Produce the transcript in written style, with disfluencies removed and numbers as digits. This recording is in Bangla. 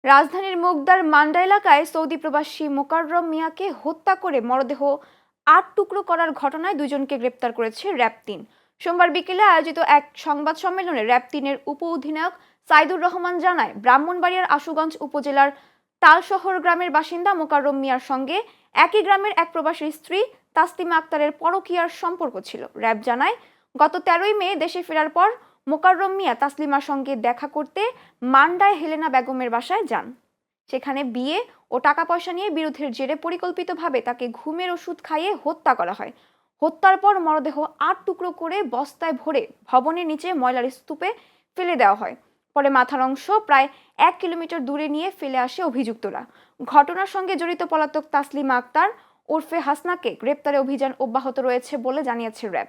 রাজধানীর মুগদার মান্ডা এলাকায় সৌদি প্রবাসী মোকাররম মিয়াকে হত্যা করে মরদেহ ৮ টুকরো করার ঘটনায় দুজনকে গ্রেপ্তার করেছে র্যাব ৩। সোমবার বিকেলে আয়োজিত এক সংবাদ সম্মেলনে র্যাব ৩-এর উপ অধিনায়ক সাইদুর রহমান জানায়, ব্রাহ্মণবাড়িয়ার আশুগঞ্জ উপজেলার তালশহর গ্রামের বাসিন্দা মোকাররম মিয়ার সঙ্গে একই গ্রামের এক প্রবাসীর স্ত্রী তাসলিমা আক্তারের পরকীয়ার সম্পর্ক ছিল। র্যাব জানায়, গত ১৩ই মে দেশে ফেরার পর মোকাররম মিয়া তাসলিমার সঙ্গে দেখা করতে মান্ডায় হেলেনা বেগমের বাসায় যান। সেখানে বিয়ে ও টাকা পয়সা নিয়ে বিরোধের জেরে পরিকল্পিতভাবে তাকে ঘুমের ওষুধ খাইয়ে হত্যা করা হয়। হত্যার পর মরদেহ ৮ টুকরো করে বস্তায় ভরে ভবনের নিচে ময়লার স্তূপে ফেলে দেওয়া হয়। পরে মাথার অংশ প্রায় ১ কিলোমিটার দূরে নিয়ে ফেলে আসে অভিযুক্তরা। ঘটনার সঙ্গে জড়িত পলাতক তাসলিমা আক্তার ওরফে হাসনাকে গ্রেপ্তারে অভিযান অব্যাহত রয়েছে বলে জানিয়েছে র্যাব।